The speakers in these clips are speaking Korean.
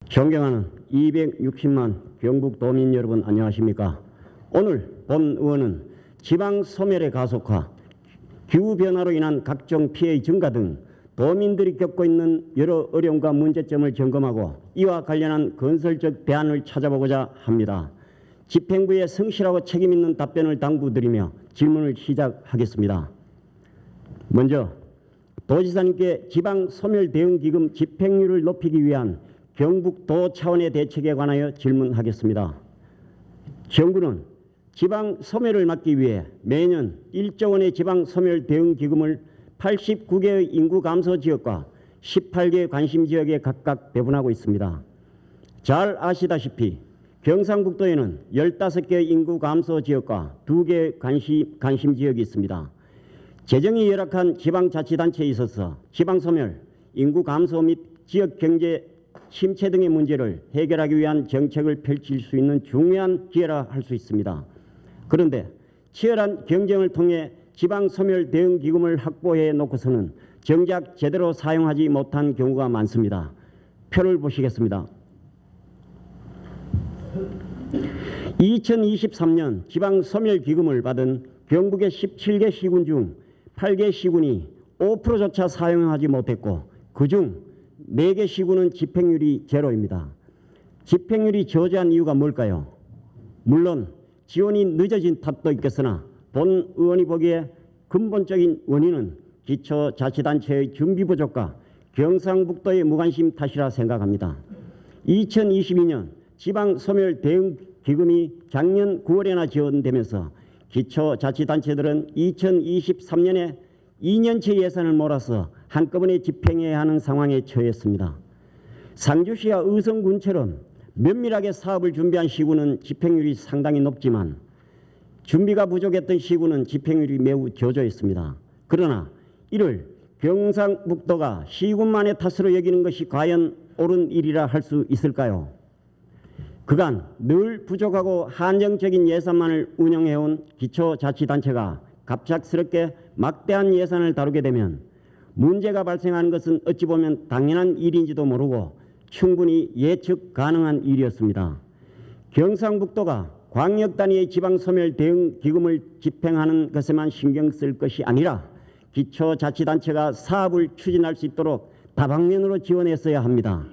존경하는 260만 경북도민 여러분 안녕하십니까. 오늘 본 의원은 지방 소멸의 가속화, 기후변화로 인한 각종 피해의 증가 등 도민들이 겪고 있는 여러 어려움과 문제점을 점검하고 이와 관련한 건설적 대안을 찾아보고자 합니다. 집행부의 성실하고 책임있는 답변을 당부드리며 질문을 시작하겠습니다. 먼저 도지사님께 지방소멸대응기금 집행률을 높이기 위한 경북도 차원의 대책에 관하여 질문하겠습니다. 정부는 지방소멸을 막기 위해 매년 1조 원의 지방소멸대응기금을 89개의 인구 감소 지역과 18개 관심 지역에 각각 배분하고 있습니다. 잘 아시다시피 경상북도에는 15개의 인구 감소 지역과 2개의 관심 지역이 있습니다. 재정이 열악한 지방자치단체에 있어서 지방소멸, 인구 감소 및 지역경제 침체 등의 문제를 해결하기 위한 정책을 펼칠 수 있는 중요한 기회라 할 수 있습니다. 그런데 치열한 경쟁을 통해 지방소멸 대응기금을 확보해 놓고서는 정작 제대로 사용하지 못한 경우가 많습니다. 표를 보시겠습니다. 2023년 지방소멸기금을 받은 경북의 17개 시군 중 8개 시군이 5%조차 사용하지 못했고 그중 4개 시군은 집행률이 제로입니다. 집행률이 저조한 이유가 뭘까요? 물론 지원이 늦어진 탓도 있겠으나 본 의원이 보기에 근본적인 원인은 기초자치단체의 준비 부족과 경상북도의 무관심 탓이라 생각합니다. 2022년 지방소멸대응기금이 작년 9월에나 지원되면서 기초자치단체들은 2023년에 2년치 예산을 몰아서 한꺼번에 집행해야 하는 상황에 처했습니다. 상주시와 의성군처럼 면밀하게 사업을 준비한 시군은 집행률이 상당히 높지만 준비가 부족했던 시군은 집행률이 매우 저조했습니다. 그러나 이를 경상북도가 시군만의 탓으로 여기는 것이 과연 옳은 일이라 할 수 있을까요? 그간 늘 부족하고 한정적인 예산만을 운영해온 기초자치단체가 갑작스럽게 막대한 예산을 다루게 되면 문제가 발생하는 것은 어찌 보면 당연한 일인지도 모르고 충분히 예측 가능한 일이었습니다. 경상북도가 광역 단위의 지방소멸 대응 기금을 집행하는 것에만 신경 쓸 것이 아니라 기초자치단체가 사업을 추진할 수 있도록 다방면으로 지원했어야 합니다.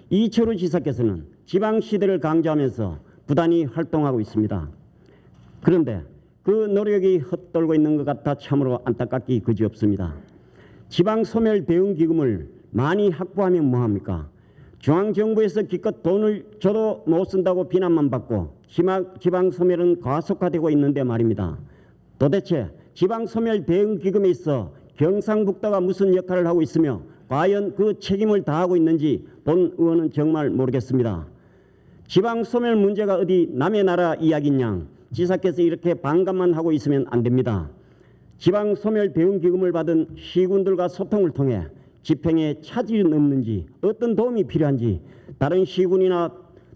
이철우 지사께서는 지방시대를 강조하면서 부단히 활동하고 있습니다. 그런데 그 노력이 헛돌고 있는 것 같아 참으로 안타깝기 그지없습니다. 지방소멸 대응기금을 많이 확보하면 뭐합니까? 중앙정부에서 기껏 돈을 줘도 못 쓴다고 비난만 받고 지방소멸은 가속화되고 있는데 말입니다. 도대체 지방소멸 대응기금에 있어 경상북도가 무슨 역할을 하고 있으며 과연 그 책임을 다하고 있는지 본 의원은 정말 모르겠습니다. 지방소멸 문제가 어디 남의 나라 이야기인 양 지사께서 이렇게 반감만 하고 있으면 안 됩니다. 지방소멸 대응기금을 받은 시군들과 소통을 통해 집행에 차질은 없는지 어떤 도움이 필요한지 다른 시군이나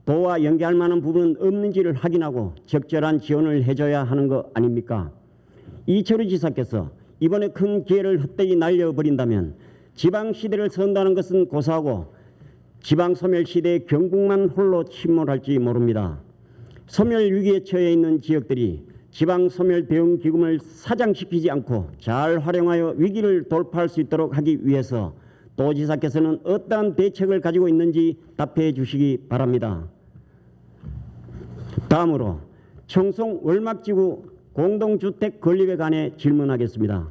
도와 연계할 만한 부분은 없는지를 확인하고 적절한 지원을 해줘야 하는 거 아닙니까? 이철우 지사께서 이번에 큰 기회를 헛되이 날려버린다면 지방시대를 선다는 것은 고사하고 지방소멸시대의 경북만 홀로 침몰할지 모릅니다. 소멸 위기에 처해 있는 지역들이 지방소멸 대응기금을 사장시키지 않고 잘 활용하여 위기를 돌파할 수 있도록 하기 위해서 도지사께서는 어떠한 대책을 가지고 있는지 답해 주시기 바랍니다. 다음으로 청송 월막지구 공동주택 건립에 관해 질문하겠습니다.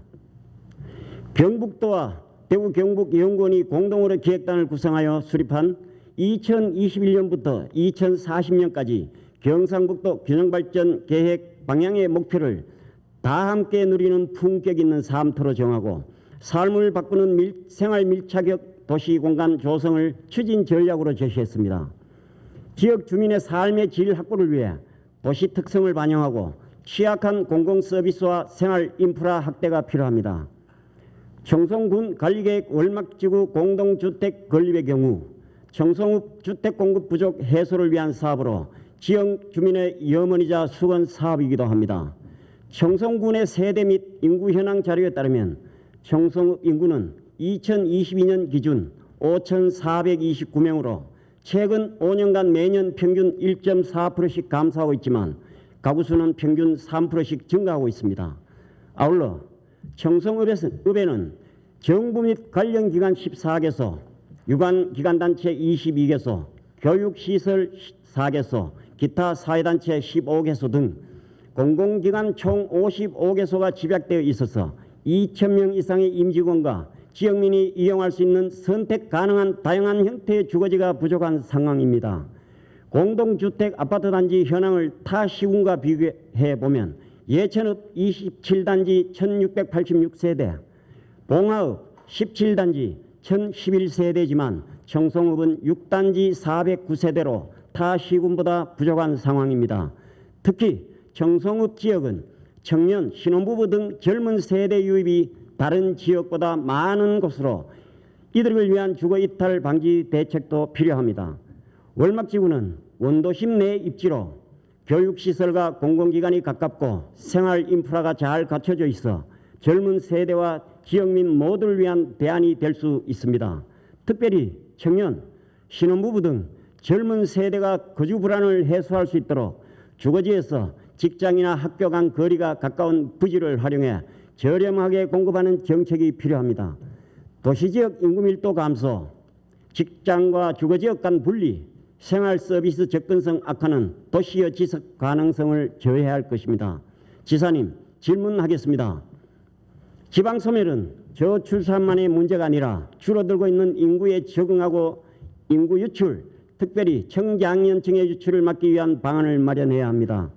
경북도와 대구 경북연구원이 공동으로 기획단을 구성하여 수립한 2021년부터 2040년까지 경상북도 균형발전 계획 방향의 목표를 다 함께 누리는 품격 있는 삶터로 정하고 삶을 바꾸는 생활 밀착형 도시공간 조성을 추진 전략으로 제시했습니다. 지역 주민의 삶의 질 확보를 위해 도시 특성을 반영하고 취약한 공공서비스와 생활 인프라 확대가 필요합니다. 청송군 관리계획 월막지구 공동주택 건립의 경우 청송읍 주택공급 부족 해소를 위한 사업으로 지역 주민의 염원이자 수건 사업이기도 합니다. 청송군의 세대 및 인구 현황 자료에 따르면 청송읍 인구는 2022년 기준 5,429명으로 최근 5년간 매년 평균 1.4%씩 감소하고 있지만 가구 수는 평균 3%씩 증가하고 있습니다. 아울러 청송읍에는 정부 및 관련 기관 14개소, 유관 기관단체 22개소, 교육시설 4개소, 기타 사회단체 15개소 등 공공기관 총 55개소가 집약되어 있어서 2,000명 이상의 임직원과 지역민이 이용할 수 있는 선택 가능한 다양한 형태의 주거지가 부족한 상황입니다. 공동주택 아파트단지 현황을 타 시군과 비교해 보면 예천읍 27단지 1686세대, 봉화읍 17단지 1011세대지만 청송읍은 6단지 409세대로 타 시군보다 부족한 상황입니다. 특히 청송읍 지역은 청년, 신혼부부 등 젊은 세대 유입이 다른 지역보다 많은 곳으로 이들을 위한 주거 이탈 방지 대책도 필요합니다. 월막지구는 원도심 내 입지로 교육시설과 공공기관이 가깝고 생활 인프라가 잘 갖춰져 있어 젊은 세대와 지역민 모두를 위한 대안이 될 수 있습니다. 특별히 청년, 신혼부부 등 젊은 세대가 거주 불안을 해소할 수 있도록 주거지에서 직장이나 학교 간 거리가 가까운 부지를 활용해 저렴하게 공급하는 정책이 필요합니다. 도시지역 인구 밀도 감소, 직장과 주거지역 간 분리, 생활 서비스 접근성 악화는 도시의 지속 가능성을 저해할 것입니다. 지사님, 질문하겠습니다. 지방 소멸은 저출산만의 문제가 아니라 줄어들고 있는 인구에 적응하고 인구 유출, 특별히 청장년층의 유출을 막기 위한 방안을 마련해야 합니다.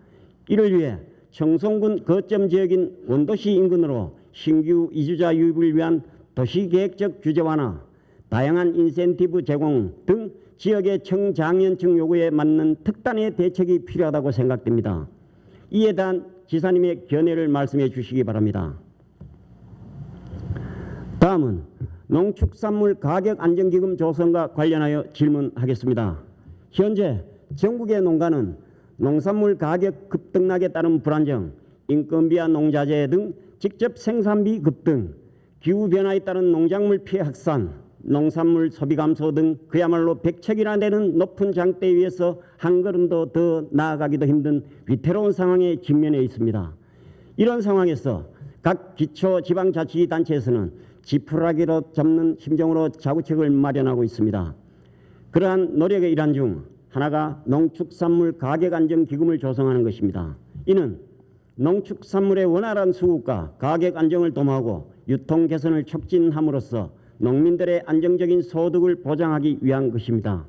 이를 위해 청송군 거점 지역인 원도시 인근으로 신규 이주자 유입을 위한 도시계획적 규제 완화, 다양한 인센티브 제공 등 지역의 청장년층 요구에 맞는 특단의 대책이 필요하다고 생각됩니다. 이에 대한 지사님의 견해를 말씀해 주시기 바랍니다. 다음은 농축산물 가격 안정기금 조성과 관련하여 질문하겠습니다. 현재 전국의 농가는 농산물 가격 급등락에 따른 불안정, 인건비와 농자재 등 직접 생산비 급등, 기후변화에 따른 농작물 피해 확산, 농산물 소비 감소 등 그야말로 백척이나 되는 높은 장대 위에서 한 걸음도 더 나아가기도 힘든 위태로운 상황에 직면해 있습니다. 이런 상황에서 각 기초지방자치단체에서는 지푸라기로 잡는 심정으로 자구책을 마련하고 있습니다. 그러한 노력의 일환 중 하나가 농축산물 가격안정기금을 조성하는 것입니다. 이는 농축산물의 원활한 수급과 가격 안정을 도모하고 유통 개선을 촉진함으로써 농민들의 안정적인 소득을 보장하기 위한 것입니다.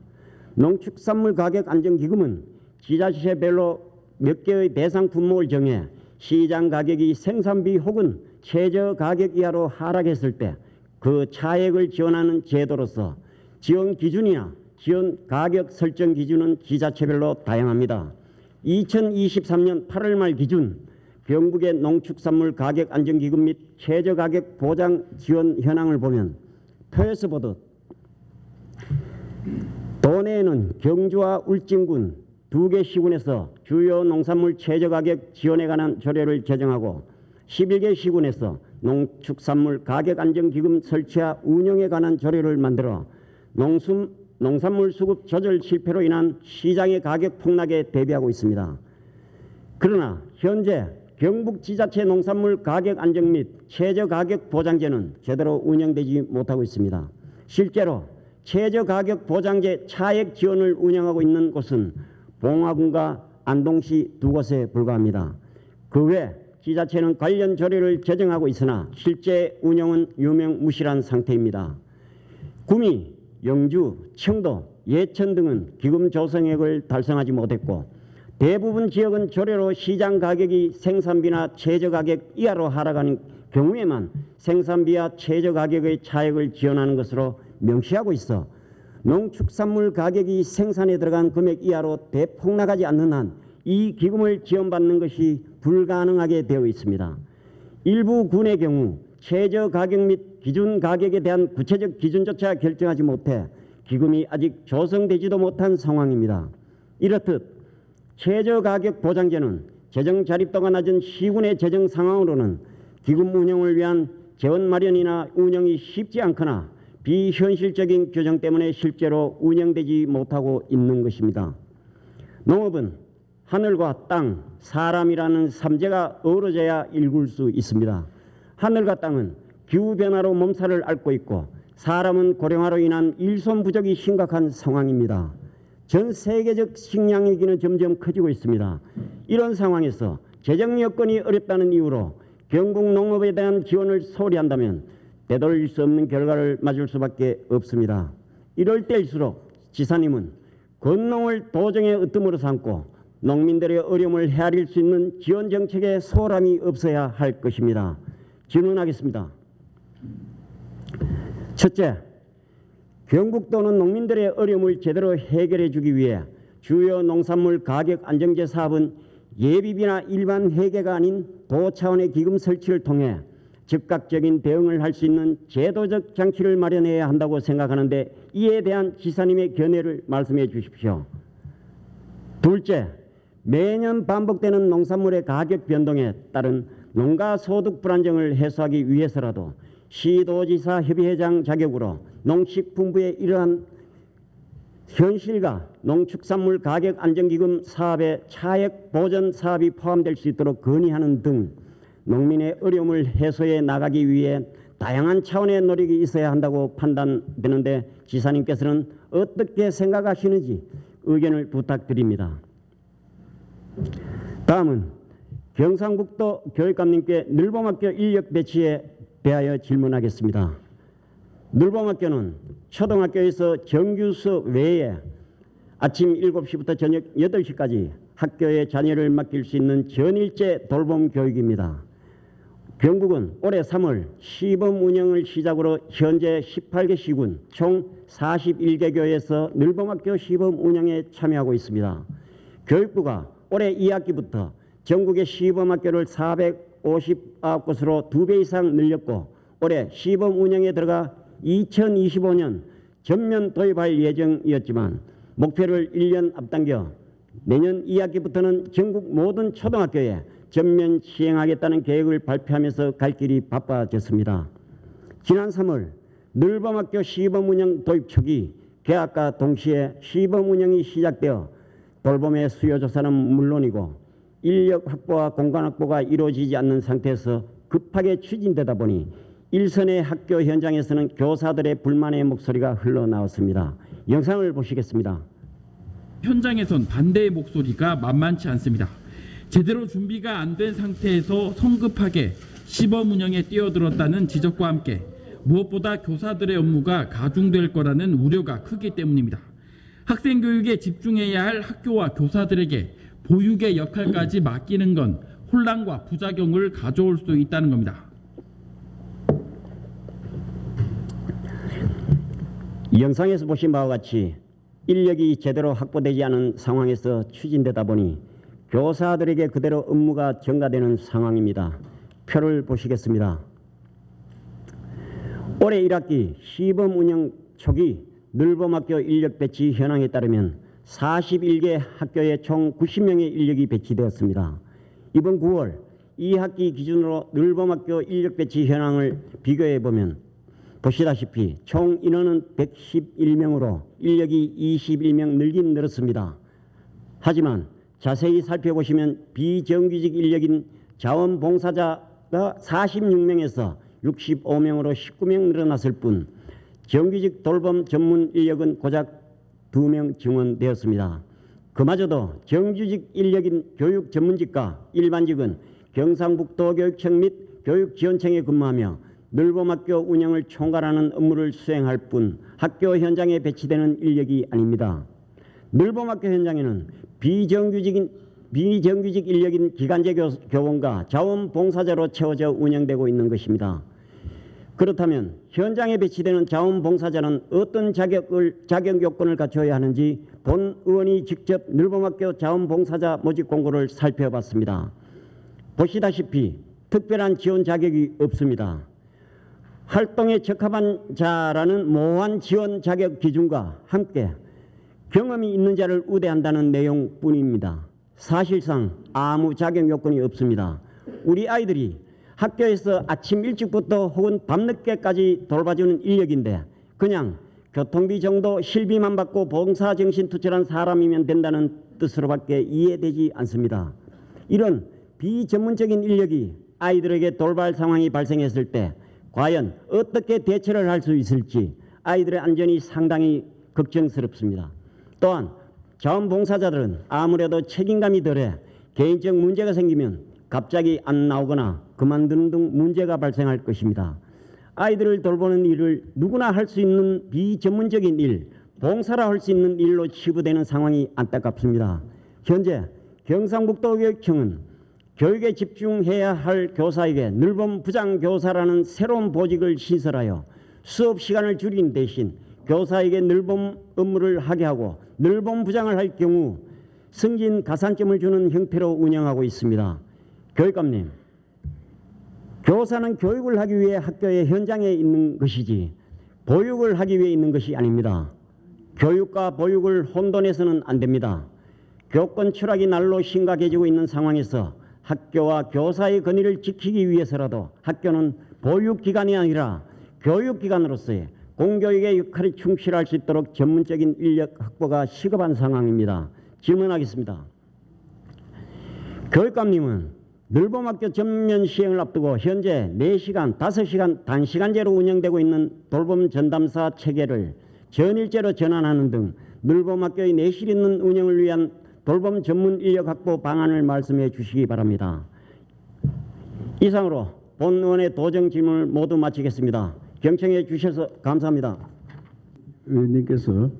농축산물 가격안정기금은 지자체별로 몇 개의 대상 품목을 정해 시장 가격이 생산비 혹은 최저 가격 이하로 하락했을 때 그 차액을 지원하는 제도로서 지원 기준이나 지원 가격 설정 기준은 지자체별로 다양합니다. 2023년 8월 말 기준 경북의 농축산물 가격 안정기금 및 최저 가격 보장 지원 현황을 보면 표에서 보듯 도내에는 경주와 울진군 2개 시군에서 주요 농산물 최저 가격 지원에 관한 조례를 제정하고 11개 시군에서 농축산물 가격 안정기금 설치와 운영에 관한 조례를 만들어 농산물 수급 조절 실패로 인한 시장의 가격 폭락에 대비하고 있습니다. 그러나 현재 경북지자체 농산물 가격 안정 및 최저 가격 보장제는 제대로 운영되지 못하고 있습니다. 실제로 최저 가격 보장제 차액 지원을 운영하고 있는 곳은 봉화군과 안동시 2곳에 불과합니다. 그 외 지자체는 관련 조례를 제정하고 있으나 실제 운영은 유명무실한 상태입니다. 구미, 영주, 청도, 예천 등은 기금 조성액을 달성하지 못했고 대부분 지역은 조례로 시장 가격이 생산비나 최저 가격 이하로 하락하는 경우에만 생산비와 최저 가격의 차액을 지원하는 것으로 명시하고 있어 농축산물 가격이 생산에 들어간 금액 이하로 대폭락하지 않는 한 이 기금을 지원받는 것이 불가능하게 되어 있습니다. 일부 군의 경우 최저 가격 및 기준 가격에 대한 구체적 기준조차 결정하지 못해 기금이 아직 조성되지도 못한 상황입니다. 이렇듯 최저 가격 보장제는 재정 자립도가 낮은 시군의 재정 상황으로는 기금 운영을 위한 재원 마련이나 운영이 쉽지 않거나 비현실적인 규정 때문에 실제로 운영되지 못하고 있는 것입니다. 농업은 하늘과 땅, 사람이라는 삼재가 어우러져야 일굴 수 있습니다. 하늘과 땅은 기후변화로 몸살을 앓고 있고 사람은 고령화로 인한 일손 부족이 심각한 상황입니다. 전 세계적 식량 위기는 점점 커지고 있습니다. 이런 상황에서 재정 여건이 어렵다는 이유로 경북 농업에 대한 지원을 소홀히 한다면 되돌릴 수 없는 결과를 맞을 수밖에 없습니다. 이럴 때일수록 지사님은 건농을 도정의 으뜸으로 삼고 농민들의 어려움을 헤아릴 수 있는 지원 정책에 소홀함이 없어야 할 것입니다. 질문하겠습니다. 첫째, 경북도는 농민들의 어려움을 제대로 해결해 주기 위해 주요 농산물 가격 안정제 사업은 예비비나 일반 회계가 아닌 도 차원의 기금 설치를 통해 즉각적인 대응을 할 수 있는 제도적 장치를 마련해야 한다고 생각하는데 이에 대한 지사님의 견해를 말씀해 주십시오. 둘째, 매년 반복되는 농산물의 가격 변동에 따른 농가 소득 불안정을 해소하기 위해서라도 시도지사 협의회장 자격으로 농식품부의 이러한 현실과 농축산물 가격 안정기금 사업에 차액 보전 사업이 포함될 수 있도록 건의하는 등 농민의 어려움을 해소해 나가기 위해 다양한 차원의 노력이 있어야 한다고 판단되는데 지사님께서는 어떻게 생각하시는지 의견을 부탁드립니다. 다음은 경상북도 교육감님께 늘봄학교 인력 배치에 대하여 질문하겠습니다. 늘봄학교는 초등학교에서 정규 수업 외에 아침 7시부터 저녁 8시까지 학교에 자녀를 맡길 수 있는 전일제 돌봄 교육입니다. 경북은 올해 3월 시범 운영을 시작으로 현재 18개 시군 총 41개 교에서 늘봄학교 시범 운영에 참여하고 있습니다. 교육부가 올해 2학기부터 전국의 시범학교를 459곳으로 2배 이상 늘렸고 올해 시범 운영에 들어가 2025년 전면 도입할 예정이었지만 목표를 1년 앞당겨 내년 2학기부터는 전국 모든 초등학교에 전면 시행하겠다는 계획을 발표하면서 갈 길이 바빠졌습니다. 지난 3월 늘봄학교 시범 운영 도입 초기 개학과 동시에 시범 운영이 시작되어 돌봄의 수요 조사는 물론이고 인력 확보와 공간 확보가 이루어지지 않는 상태에서 급하게 추진되다 보니 일선의 학교 현장에서는 교사들의 불만의 목소리가 흘러나왔습니다. 영상을 보시겠습니다. 현장에선 반대의 목소리가 만만치 않습니다. 제대로 준비가 안 된 상태에서 성급하게 시범 운영에 뛰어들었다는 지적과 함께 무엇보다 교사들의 업무가 가중될 거라는 우려가 크기 때문입니다. 학생 교육에 집중해야 할 학교와 교사들에게 보육의 역할까지 맡기는 건 혼란과 부작용을 가져올 수 있다는 겁니다. 영상에서 보신 바와 같이 인력이 제대로 확보되지 않은 상황에서 추진되다 보니 교사들에게 그대로 업무가 전가되는 상황입니다. 표를 보시겠습니다. 올해 1학기 시범 운영 초기 늘봄학교 인력 배치 현황에 따르면 41개 학교에 총 90명의 인력이 배치되었습니다. 이번 9월 2학기 기준으로 늘봄학교 인력 배치 현황을 비교해 보면 보시다시피 총 인원은 111명으로 인력이 21명 늘긴 늘었습니다. 하지만 자세히 살펴보시면 비정규직 인력인 자원봉사자가 46명에서 65명으로 19명 늘어났을 뿐 정규직 돌봄 전문 인력은 고작 2명 증원되었습니다. 그마저도 정규직 인력인 교육 전문직과 일반직은 경상북도 교육청 및 교육지원청에 근무하며 늘봄학교 운영을 총괄하는 업무를 수행할 뿐 학교 현장에 배치되는 인력이 아닙니다. 늘봄학교 현장에는 비정규직 인력인 기간제 교원과 자원봉사자로 채워져 운영되고 있는 것입니다. 그렇다면 현장에 배치되는 자원봉사자는 어떤 자격 요건을 갖춰야 하는지 본 의원이 직접 늘봄학교 자원봉사자 모집 공고를 살펴봤습니다. 보시다시피 특별한 지원 자격이 없습니다. 활동에 적합한 자라는 모호한 지원 자격 기준과 함께 경험이 있는 자를 우대한다는 내용뿐입니다. 사실상 아무 자격 요건이 없습니다. 우리 아이들이 학교에서 아침 일찍부터 혹은 밤늦게까지 돌봐주는 인력인데 그냥 교통비 정도 실비만 받고 봉사정신 투철한 사람이면 된다는 뜻으로밖에 이해되지 않습니다. 이런 비전문적인 인력이 아이들에게 돌발 상황이 발생했을 때 과연 어떻게 대처를 할 수 있을지 아이들의 안전이 상당히 걱정스럽습니다. 또한 자원봉사자들은 아무래도 책임감이 덜해 개인적 문제가 생기면 갑자기 안 나오거나 그만두는 등 문제가 발생할 것입니다. 아이들을 돌보는 일을 누구나 할 수 있는 비전문적인 일, 봉사라 할 수 있는 일로 치부되는 상황이 안타깝습니다. 현재 경상북도교육청은 교육에 집중해야 할 교사에게 늘봄 부장교사라는 새로운 보직을 신설하여 수업 시간을 줄인 대신 교사에게 늘봄 업무를 하게 하고 늘봄 부장을 할 경우 승진 가산점을 주는 형태로 운영하고 있습니다. 교육감님, 교사는 교육을 하기 위해 학교의 현장에 있는 것이지 보육을 하기 위해 있는 것이 아닙니다. 교육과 보육을 혼돈해서는 안 됩니다. 교권 추락이 날로 심각해지고 있는 상황에서 학교와 교사의 권위를 지키기 위해서라도 학교는 보육기관이 아니라 교육기관으로서의 공교육의 역할에 충실할 수 있도록 전문적인 인력 확보가 시급한 상황입니다. 질문하겠습니다. 교육감님은 늘봄학교 전면 시행을 앞두고 현재 4시간, 5시간 단시간제로 운영되고 있는 돌봄 전담사 체계를 전일제로 전환하는 등 늘봄학교의 내실 있는 운영을 위한 돌봄 전문 인력 확보 방안을 말씀해 주시기 바랍니다. 이상으로 본 의원의 도정 질문을 모두 마치겠습니다. 경청해 주셔서 감사합니다. 의원님께서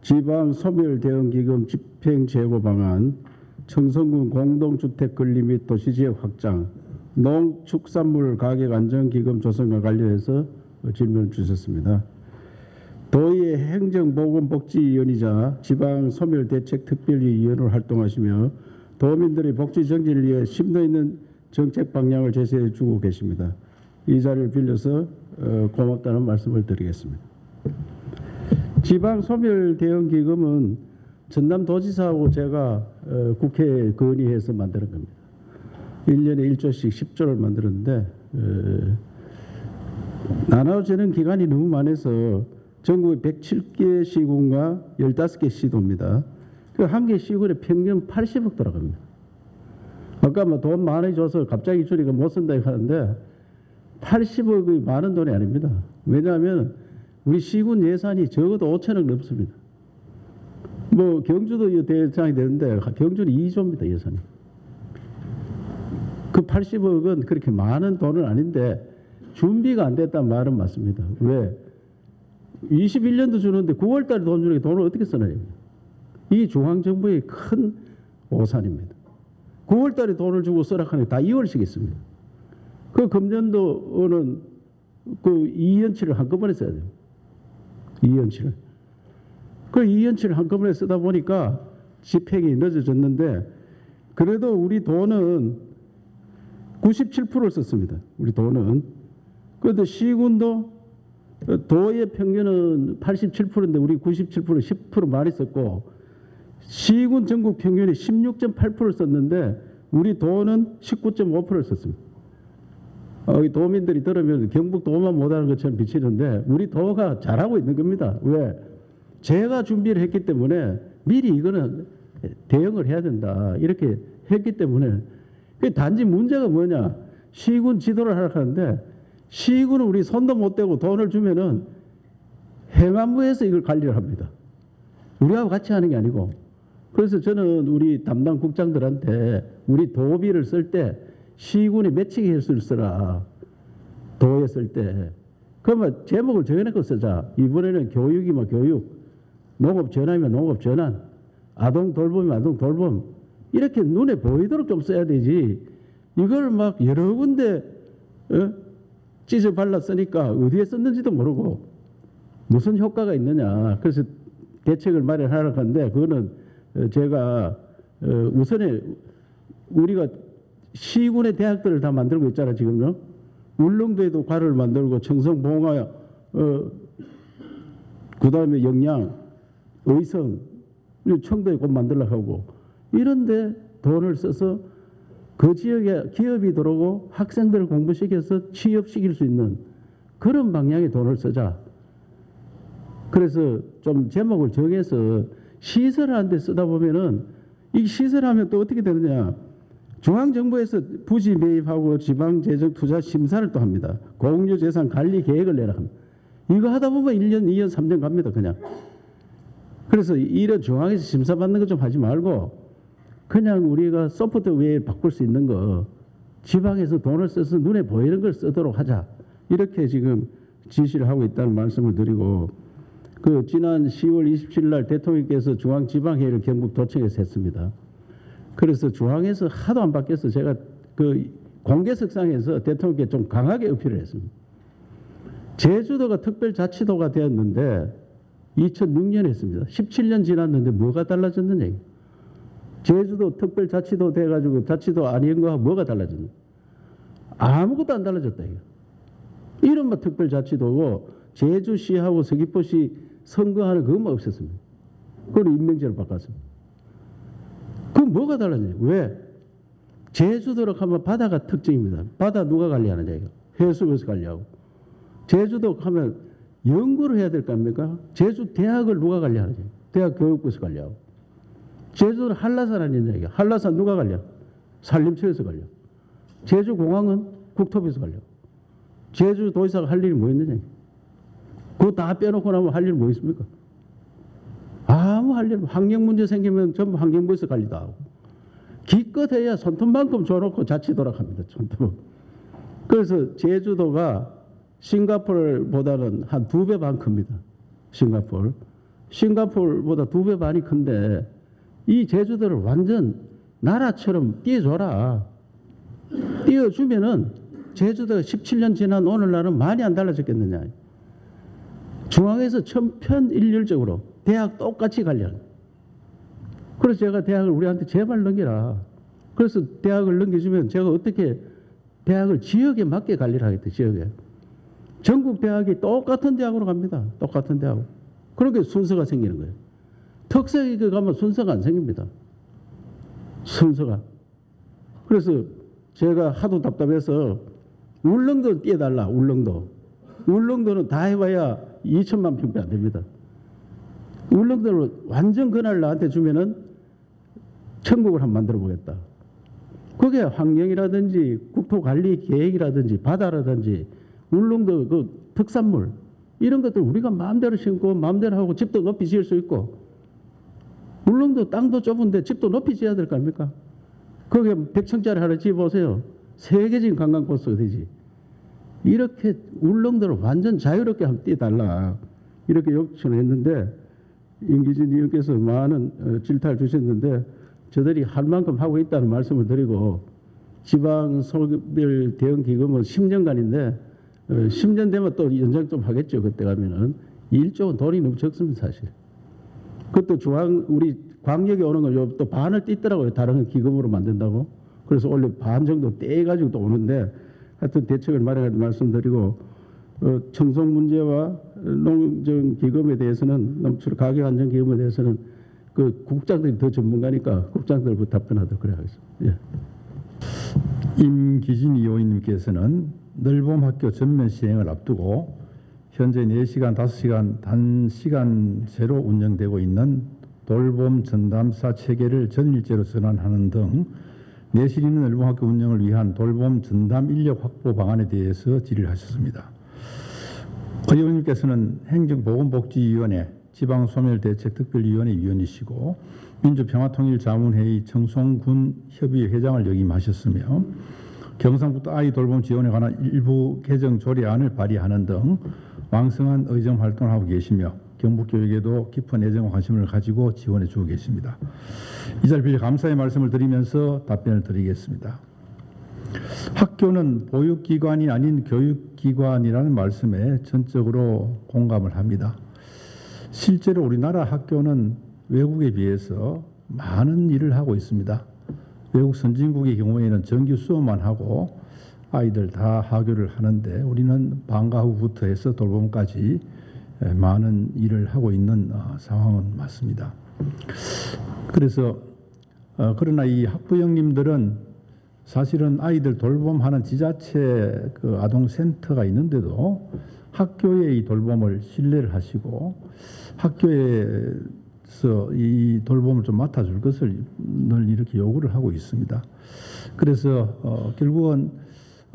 지방소멸대응기금 집행재고 방안, 청성군 공동주택 건립 및 도시지역 확장, 농축산물 가격 안정기금 조성과 관련해서 질문을 주셨습니다. 도의회 행정보건복지위원이자 지방소멸대책특별위원으로 활동하시며 도민들의 복지 정진을 위해 심도 있는 정책 방향을 제시해 주고 계십니다. 이 자리를 빌려서 고맙다는 말씀을 드리겠습니다. 지방소멸대응기금은 전남도지사하고 제가 국회에 건의해서 만드는 겁니다. 1년에 1조씩 10조를 만들었는데 나눠지는 기간이 너무 많아서 전국의 107개 시군과 15개 시도입니다. 그 한 개 시군에 평균 80억 들어갑니다. 아까 뭐 돈 많이 줘서 갑자기 주니까 못 쓴다 하는데 80억이 많은 돈이 아닙니다. 왜냐하면 우리 시군 예산이 적어도 5천억 넘습니다. 뭐 경주도 대상이 되는데 경주는 2조입니다. 예산이. 그 80억은 그렇게 많은 돈은 아닌데 준비가 안 됐다는 말은 맞습니다. 왜? 21년도 주는데 9월달에 돈 주니까 돈을 어떻게 쓰나요? 이 중앙정부의 큰 오산입니다. 9월달에 돈을 주고 쓰라 하니까 다 2월씩 있습니다. 그 금년도는 그 2년치를 한꺼번에 써야 돼요. 2년치를. 그 2년치를 한꺼번에 쓰다 보니까 집행이 늦어졌는데 그래도 우리 돈은 97%를 썼습니다. 우리 돈은. 그런데 시군도 도의 평균은 87%인데 우리 97% 10% 많이 썼고 시군 전국 평균이 16.8%를 썼는데 우리 돈은 19.5%를 썼습니다. 도민들이 들으면 경북 도만 못하는 것처럼 비치는데 우리 도가 잘하고 있는 겁니다. 왜? 제가 준비를 했기 때문에 미리 이거는 대응을 해야 된다 이렇게 했기 때문에 단지 문제가 뭐냐 시군 지도를 하라 하는데 시군은 우리 손도 못 대고 돈을 주면은 행안부에서 이걸 관리를 합니다. 우리하고 같이 하는 게 아니고 그래서 저는 우리 담당 국장들한테 우리 도비를 쓸 때 시군이 매치기 횟수를 쓰라 도에 쓸 때 그러면 제목을 정해놓고 쓰자. 이번에는 교육이면 교육 농업 전환이면 농업 전환 아동 돌봄이면 아동 돌봄 이렇게 눈에 보이도록 좀 써야 되지 이걸 막 여러 군데 찢어 발라 쓰니까 어디에 썼는지도 모르고 무슨 효과가 있느냐. 그래서 대책을 마련하려고 하는데 그거는 제가 우선에 우리가 시군의 대학들을 다 만들고 있잖아 지금요. 울릉도에도 과를 만들고 청성봉화 그다음에 영양 의성 청도에 곧 만들려고 하고 이런데 돈을 써서 그 지역에 기업이 들어오고 학생들을 공부시켜서 취업시킬 수 있는 그런 방향의 돈을 쓰자. 그래서 좀 제목을 정해서 시설하는 데 쓰다 보면은 이 시설하면 또 어떻게 되느냐. 중앙정부에서 부지 매입하고 지방재정투자 심사를 또 합니다. 공유재산 관리 계획을 내라 합니다. 이거 하다 보면 1년, 2년, 3년 갑니다. 그냥. 그래서 이런 중앙에서 심사받는 거 좀 하지 말고 그냥 우리가 소프트웨어 바꿀 수 있는 거 지방에서 돈을 써서 눈에 보이는 걸 쓰도록 하자. 이렇게 지금 지시를 하고 있다는 말씀을 드리고 그 지난 10월 27일 날 대통령께서 중앙지방회의를 경북 도청에서 했습니다. 그래서 중앙에서 하도 안 바뀌어서 제가 그 공개석상에서 대통령께 좀 강하게 어필을 했습니다. 제주도가 특별자치도가 되었는데 2006년에 했습니다. 17년 지났는데 뭐가 달라졌느냐. 제주도 특별자치도 돼가지고 자치도 아닌 거하고 뭐가 달라졌느냐. 아무것도 안 달라졌다. 이른바 특별자치도고 제주시하고 서귀포시 선거하는 그것만 없었습니다. 그걸 임명제로 바꿨습니다. 그럼 뭐가 달라지냐? 왜? 제주도로 가면 바다가 특징입니다. 바다 누가 관리하느냐 이거. 해수부에서 관리하고. 제주도 가면 연구를 해야 될 거 아닙니까? 제주 대학을 누가 관리하느냐? 대학 교육부에서 관리하고. 제주도는 한라산 아니냐 이거. 한라산 누가 관리하고? 산림청에서 관리하고. 제주공항은 국토부에서 관리하고. 제주도지사가 할 일이 뭐 있느냐? 그거 다 빼놓고 나면 할 일 뭐 있습니까? 아무 할 일, 환경 문제 생기면 전부 환경부에서 관리도 하고. 기껏해야 손톱만큼 줘놓고 자치도라 합니다. 손톱. 그래서 제주도가 싱가포르보다는 한 2배 반 큽니다. 싱가포르보다 2배 반이 큰데 이 제주도를 완전 나라처럼 띄워줘라. 띄워주면은 제주도가 17년 지난 오늘날은 많이 안 달라졌겠느냐. 중앙에서 천편일률적으로 대학 똑같이 관리하는. 그래서 제가 대학을 우리한테 제발 넘겨라. 그래서 대학을 넘겨주면 제가 어떻게 대학을 지역에 맞게 관리를 하겠다. 지역에. 전국 대학이 똑같은 대학으로 갑니다. 똑같은 대학. 그러니까 순서가 생기는 거예요. 특색이 가면 순서가 안 생깁니다. 순서가. 그래서 제가 하도 답답해서 울릉도 띄워달라. 울릉도는 다 해봐야 2천만 평대 안 됩니다. 울릉도를 완전 그날 나한테 주면은 천국을 한번 만들어 보겠다. 그게 환경이라든지 국토관리 계획이라든지 바다라든지 울릉도 그 특산물 이런 것들 우리가 마음대로 심고 마음대로 하고 집도 높이 지을 수 있고 울릉도 땅도 좁은데 집도 높이 지어야 될 거 아닙니까? 거기에 100층짜리 하나 지어보세요. 세계적인 관광 코스가 되지. 이렇게 울릉도를 완전 자유롭게 한번 띄워달라. 이렇게 요청을 했는데 임기진 의원께서 많은 질타를 주셨는데 저들이 할 만큼 하고 있다는 말씀을 드리고 지방소별 대응기금은 10년간인데 10년 되면 또 연장 좀 하겠죠. 그때 가면은 1조원 돈이 너무 적습니다. 사실. 그것도 우리 광역에 오는 건 또 반을 띄더라고요. 다른 기금으로 만든다고. 그래서 원래 반 정도 떼가지고 또 오는데 하여튼 대책을 마련하는 말씀드리고 청송 문제와 농정기금에 대해서는 농출 가격안정기금에 대해서는 그 국장들이 더 전문가니까 국장들부터 답변하도록 그래 하겠습니다. 예. 임기진 의원님께서는 늘봄학교 전면 시행을 앞두고 현재 4시간, 5시간 단시간제로 운영되고 있는 돌봄 전담사 체계를 전일제로 전환하는 등 내실 있는 늘봄학교 운영을 위한 돌봄 전담 인력 확보 방안에 대해서 질의를 하셨습니다. 의원님께서는 행정보건복지위원회 지방소멸대책특별위원회 위원이시고 민주평화통일자문회의 청송군 협의회 회장을 역임하셨으며 경상북도 아이 돌봄 지원에 관한 일부 개정 조례안을 발의하는 등 왕성한 의정 활동을 하고 계시며 경북교육에도 깊은 애정과 관심을 가지고 지원해 주고 계십니다. 이 자리에 빌려 감사의 말씀을 드리면서 답변을 드리겠습니다. 학교는 보육기관이 아닌 교육기관이라는 말씀에 전적으로 공감을 합니다. 실제로 우리나라 학교는 외국에 비해서 많은 일을 하고 있습니다. 외국 선진국의 경우에는 정규 수업만 하고 아이들 다 하교를 하는데 우리는 방과 후부터 해서 돌봄까지 많은 일을 하고 있는 상황은 맞습니다. 그래서 그러나 이 학부형님들은 사실은 아이들 돌봄하는 지자체 그 아동센터가 있는데도 학교의 이 돌봄을 신뢰를 하시고 학교에서 이 돌봄을 좀 맡아줄 것을 늘 이렇게 요구를 하고 있습니다. 그래서 결국은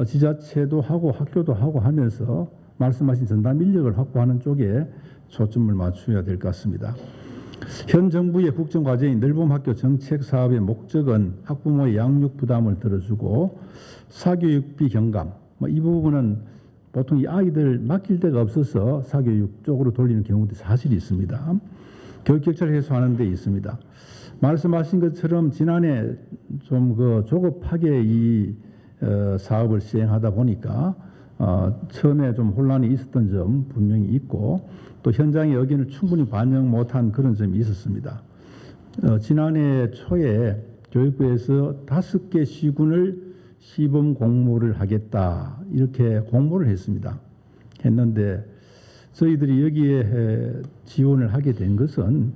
지자체도 하고 학교도 하고 하면서 말씀하신 전담 인력을 확보하는 쪽에 초점을 맞춰야 될 것 같습니다. 현 정부의 국정과제인 늘봄학교 정책 사업의 목적은 학부모의 양육 부담을 들어주고 사교육비 경감, 이 부분은 보통 이 아이들 맡길 데가 없어서 사교육 쪽으로 돌리는 경우도 사실 있습니다. 교육 격차를 해소하는 데 있습니다. 말씀하신 것처럼 지난해 좀 조급하게 이 사업을 시행하다 보니까 처음에 좀 혼란이 있었던 점 분명히 있고 또 현장의 의견을 충분히 반영 못한 그런 점이 있었습니다. 지난해 초에 교육부에서 5개 시군을 시범 공모를 하겠다 이렇게 공모를 했는데 저희들이 여기에 지원을 하게 된 것은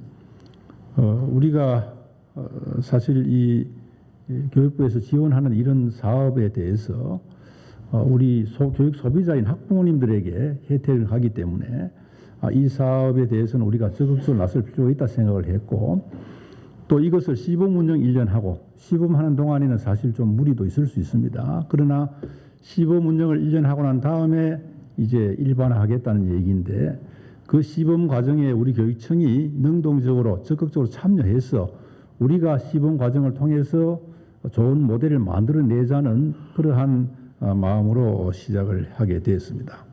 우리가 사실 이 교육부에서 지원하는 이런 사업에 대해서 우리 교육 소비자인 학부모님들에게 혜택을 하기 때문에 이 사업에 대해서는 우리가 적극적으로 나설 필요가 있다 생각을 했고 또 이것을 시범 운영 1년 하고 시범하는 동안에는 사실 좀 무리도 있을 수 있습니다. 그러나 시범 운영을 1년 하고 난 다음에 이제 일반화하겠다는 얘기인데 그 시범 과정에 우리 교육청이 능동적으로 적극적으로 참여해서 우리가 시범 과정을 통해서 좋은 모델을 만들어내자는 그러한 마음으로 시작을 하게 되었습니다.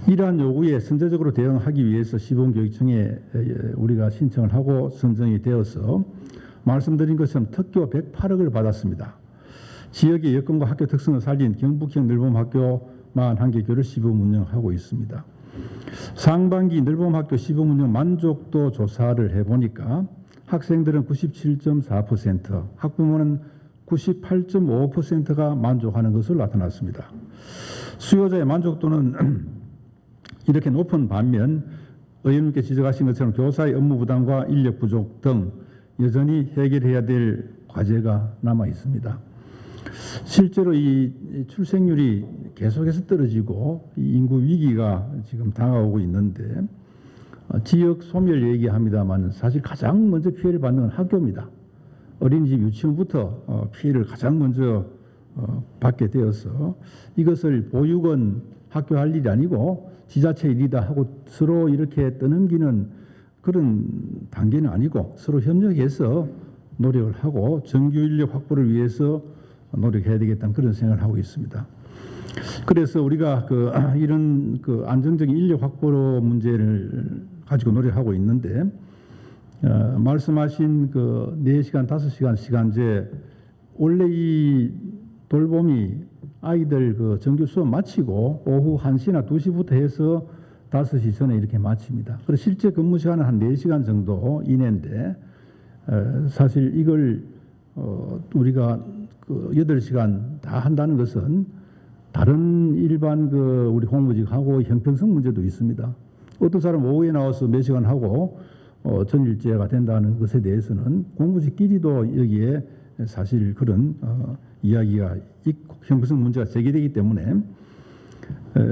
이러한 요구에 선제적으로 대응하기 위해서 시범교육청에 우리가 신청을 하고 선정이 되어서 말씀드린 것처럼 특교 108억을 받았습니다. 지역의 여건과 학교 특성을 살린 경북형 늘봄학교 41개교를 시범 운영하고 있습니다. 상반기 늘봄학교 시범 운영 만족도 조사를 해보니까 학생들은 97.4%, 학부모는 98.5%가 만족하는 것으로 나타났습니다. 수요자의 만족도는 이렇게 높은 반면 의원님께 지적하신 것처럼 교사의 업무 부담과 인력 부족 등 여전히 해결해야 될 과제가 남아 있습니다. 실제로 이 출생률이 계속해서 떨어지고 이 인구 위기가 지금 다가오고 있는데 지역 소멸 얘기합니다만 사실 가장 먼저 피해를 받는 건 학교입니다. 어린이집 유치원부터 피해를 가장 먼저 받게 되어서 이것을 보육원 학교 할 일이 아니고 지자체 일이다 하고 서로 이렇게 떠넘기는 그런 단계는 아니고 서로 협력해서 노력을 하고 정규 인력 확보를 위해서 노력해야 되겠다는 그런 생각을 하고 있습니다. 그래서 우리가 이런 안정적인 인력 확보 문제를 가지고 노력하고 있는데 말씀하신 4시간, 5시간 시간제 원래 이 돌봄이 아이들 정규 수업 마치고 오후 1시나 2시부터 해서 5시 전에 이렇게 마칩니다. 그래서 실제 근무 시간은 한 4시간 정도 이내인데 사실 이걸 우리가 8시간 다 한다는 것은 다른 일반 우리 공무직하고 형평성 문제도 있습니다. 어떤 사람 오후에 나와서 몇 시간 하고 전일제가 된다는 것에 대해서는 공무직끼리도 여기에 사실 그런 이야기가 있고 형평성 문제가 제기되기 때문에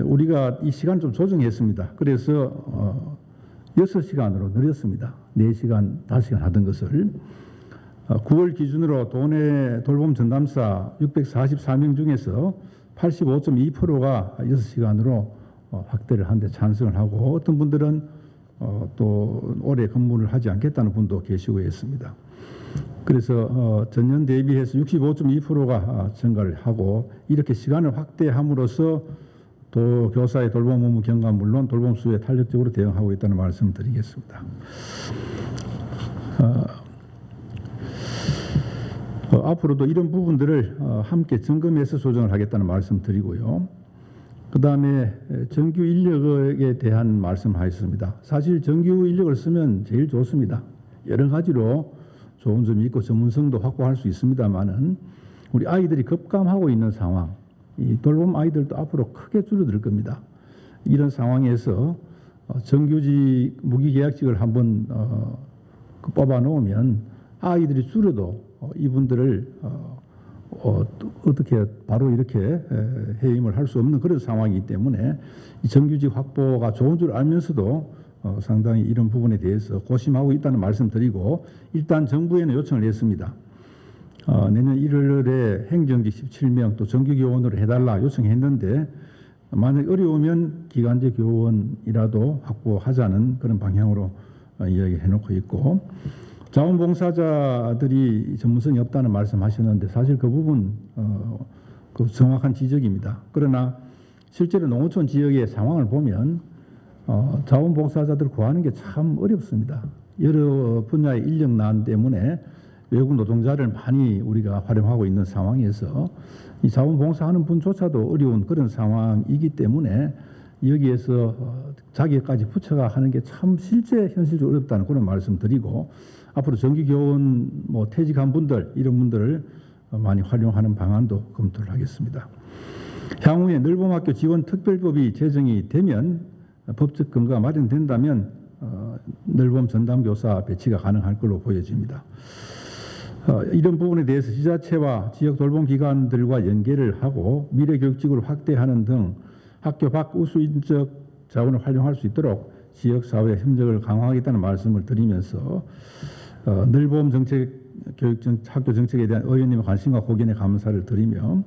우리가 이 시간 좀 조정했습니다. 그래서 6시간으로 늘렸습니다. 4시간, 5시간 하던 것을 9월 기준으로 도내 돌봄 전담사 644명 중에서 85.2%가 6시간으로 확대를 하는데 찬성을 하고 어떤 분들은 또 오래 근무를 하지 않겠다는 분도 계시고 했습니다. 그래서 전년 대비해서 65.2%가 증가를 하고 이렇게 시간을 확대함으로써 또 교사의 돌봄 업무 경감 물론 돌봄 수요에 탄력적으로 대응하고 있다는 말씀을 드리겠습니다. 앞으로도 이런 부분들을 함께 점검해서 조정을 하겠다는 말씀 드리고요. 그 다음에 정규 인력에 대한 말씀하셨습니다. 사실 정규 인력을 쓰면 제일 좋습니다. 여러 가지로 좋은 점이 있고 전문성도 확보할 수 있습니다만은 우리 아이들이 급감하고 있는 상황, 이 돌봄 아이들도 앞으로 크게 줄어들 겁니다. 이런 상황에서 정규직, 무기계약직을 한번 뽑아 놓으면 아이들이 줄어도 이분들을 어떻게 바로 이렇게 해임을 할 수 없는 그런 상황이기 때문에 이 정규직 확보가 좋은 줄 알면서도 상당히 이런 부분에 대해서 고심하고 있다는 말씀드리고 일단 정부에는 요청을 했습니다. 내년 1월에 행정직 17명 또 정규교원으로 해달라 요청했는데 만약 어려우면 기간제 교원이라도 확보하자는 그런 방향으로 이야기해놓고 있고 자원봉사자들이 전문성이 없다는 말씀하셨는데 사실 그 부분 그 정확한 지적입니다. 그러나 실제로 농어촌 지역의 상황을 보면 자원봉사자들 구하는 게 참 어렵습니다. 여러 분야의 인력난 때문에 외국 노동자를 많이 우리가 활용하고 있는 상황에서 이 자원봉사하는 분조차도 어려운 그런 상황이기 때문에 여기에서 자기까지 부처가 하는 게 참 실제 현실적으로 어렵다는 그런 말씀드리고 앞으로 정규교원 뭐 퇴직한 분들 이런 분들을 많이 활용하는 방안도 검토를 하겠습니다. 향후에 늘봄학교 지원 특별법이 제정이 되면 법적 근거가 마련된다면 늘봄 전담교사 배치가 가능할 걸로 보여집니다. 이런 부분에 대해서 지자체와 지역 돌봄 기관들과 연계를 하고 미래교육직을 확대하는 등 학교 밖 우수인적 자원을 활용할 수 있도록 지역사회 협력을 강화하겠다는 말씀을 드리면서 늘봄 정책, 학교 정책에 대한 의원님의 관심과 고견에 감사를 드리며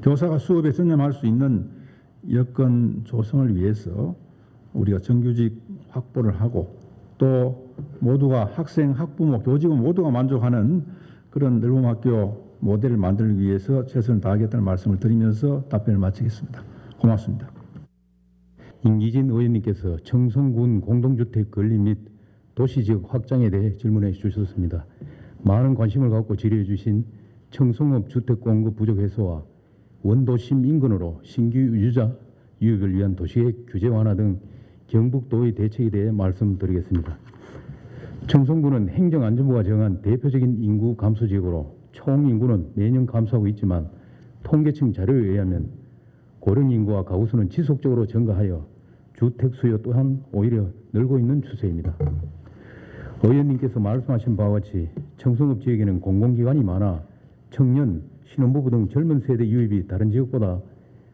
교사가 수업에 전념할 수 있는 여건 조성을 위해서 우리가 정규직 확보를 하고 또 모두가 학생, 학부모, 교직원 모두가 만족하는 그런 늘봄학교 모델을 만들기 위해서 최선을 다하겠다는 말씀을 드리면서 답변을 마치겠습니다. 고맙습니다. 임기진 의원님께서 청송군 공동주택 건립 및 도시지역 확장에 대해 질문해 주셨습니다. 많은 관심을 갖고 질의해 주신 청송업 주택 공급 부족 해소와 원도심 인근으로 신규 유주자 유입을 위한 도시계획 규제 완화 등 경북도의 대책에 대해 말씀드리겠습니다. 청송군은 행정안전부가 정한 대표적인 인구 감소 지역으로 총 인구는 매년 감소하고 있지만 통계청 자료에 의하면 고령 인구와 가구 수는 지속적으로 증가하여 주택 수요 또한 오히려 늘고 있는 추세입니다. 의원님께서 말씀하신 바와 같이 청송읍 지역에는 공공기관이 많아 청년, 신혼부부 등 젊은 세대 유입이 다른 지역보다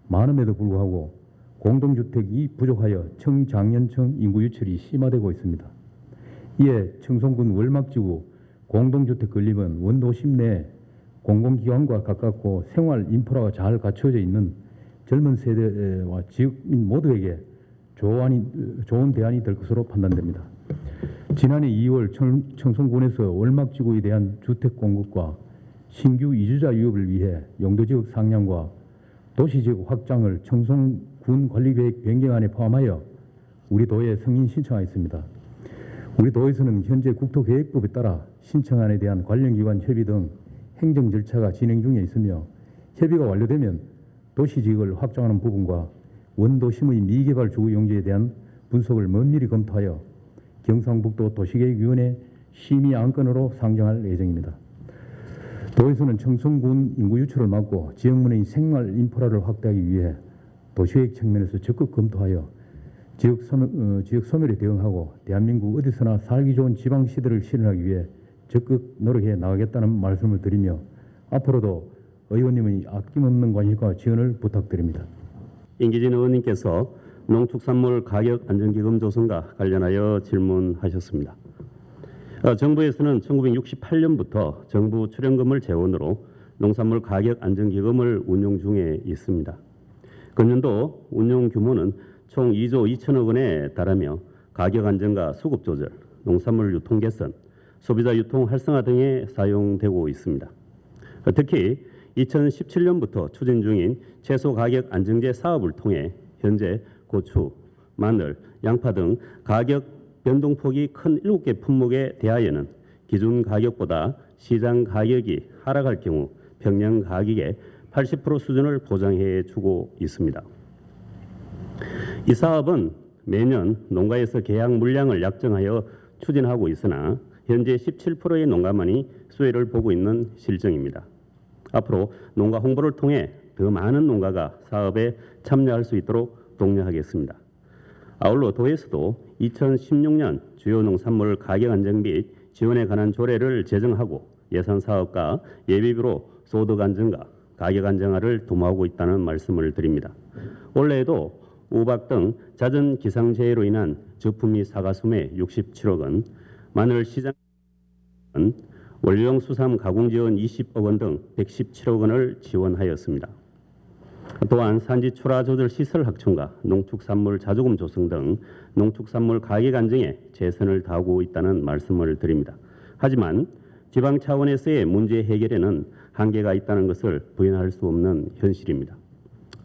많음에도 불구하고 공동주택이 부족하여 청장년층 인구 유출이 심화되고 있습니다. 이에 청송군 월막지구 공동주택 건립은 원도심 내 공공기관과 가깝고 생활 인프라가 잘 갖춰져 있는 젊은 세대와 지역민 모두에게 좋은 대안이 될 것으로 판단됩니다. 지난해 2월 청송군에서 월막지구에 대한 주택 공급과 신규 이주자 유입을 위해 용도지역 상향과 도시지역 확장을 청송군 관리계획 변경안에 포함하여 우리 도에 승인 신청하였습니다. 우리 도에서는 현재 국토계획법에 따라 신청안에 대한 관련기관 협의 등 행정 절차가 진행 중에 있으며 협의가 완료되면 도시지역을 확장하는 부분과 원도심의 미개발 주거 용지에 대한 분석을 면밀히 검토하여 경상북도 도시계획위원회 심의 안건으로 상정할 예정입니다. 도에서는 청송군 인구 유출을 막고 지역민의 생활 인프라를 확대하기 위해 도시계획 측면에서 적극 검토하여 지역 소멸에 대응하고 대한민국 어디서나 살기 좋은 지방시대를 실현하기 위해 적극 노력해 나가겠다는 말씀을 드리며 앞으로도 의원님의 아낌없는 관심과 지원을 부탁드립니다. 임기진 의원님께서 농축산물 가격 안정기금 조성과 관련하여 질문하셨습니다. 정부에서는 1968년부터 정부 출연금을 재원으로 농산물 가격 안정기금을 운용 중에 있습니다. 금년도 운용 규모는 총 2조 2천억 원에 달하며 가격 안정과 수급 조절, 농산물 유통 개선, 소비자 유통 활성화 등에 사용되고 있습니다. 특히 2017년부터 추진 중인 채소 가격 안정제 사업을 통해 현재 고추, 마늘, 양파 등 가격 변동폭이 큰 7개 품목에 대하여는 기준 가격보다 시장 가격이 하락할 경우 평년 가격의 80% 수준을 보장해 주고 있습니다. 이 사업은 매년 농가에서 계약 물량을 약정하여 추진하고 있으나 현재 17%의 농가만이 수혜를 보고 있는 실정입니다. 앞으로 농가 홍보를 통해 더 많은 농가가 사업에 참여할 수 있도록 독려하겠습니다. 아울러 도에서도 2016년 주요 농산물 가격 안정 및 지원에 관한 조례를 제정하고 예산 사업과 예비비로 소득 안정과 가격 안정화를 도모하고 있다는 말씀을 드립니다. 올해에도 우박 등 잦은 기상재해로 인한 저품위 사과 수매 67억 원, 마늘 시장 원료용 수삼 가공 지원 20억 원 등 117억 원을 지원하였습니다. 또한 산지 출하 조절 시설 확충과 농축산물 자조금 조성 등 농축산물 가격 안정에 최선을 다하고 있다는 말씀을 드립니다. 하지만 지방 차원에서의 문제 해결에는 한계가 있다는 것을 부인할 수 없는 현실입니다.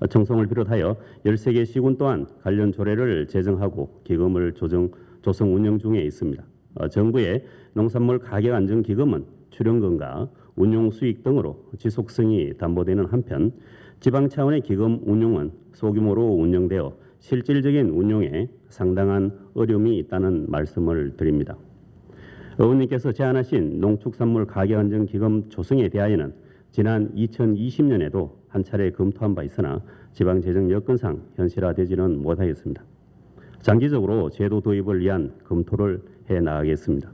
청송을 비롯하여 13개 시군 또한 관련 조례를 제정하고 기금을 조성 운영 중에 있습니다. 정부의 농산물 가격 안정 기금은 출연금과 운용 수익 등으로 지속성이 담보되는 한편 지방 차원의 기금 운용은 소규모로 운영되어 실질적인 운용에 상당한 어려움이 있다는 말씀을 드립니다. 의원님께서 제안하신 농축산물 가격 안정 기금 조성에 대하여는 지난 2020년에도 한 차례 검토한 바 있으나 지방 재정 여건상 현실화되지는 못하였습니다. 장기적으로 제도 도입을 위한 검토를 해 나가겠습니다.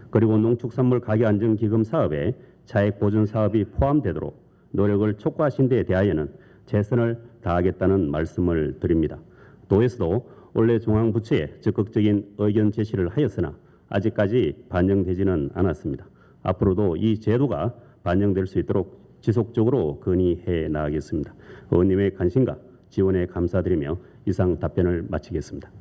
그리고 농축산물 가격 안정 기금 사업에 차액 보전 사업이 포함되도록 노력을 촉구하신 데에 대하여는 최선을 다하겠다는 말씀을 드립니다. 도에서도 원래 중앙부처에 적극적인 의견 제시를 하였으나 아직까지 반영되지는 않았습니다. 앞으로도 이 제도가 반영될 수 있도록 지속적으로 건의해 나가겠습니다. 의원님의 관심과 지원에 감사드리며 이상 답변을 마치겠습니다.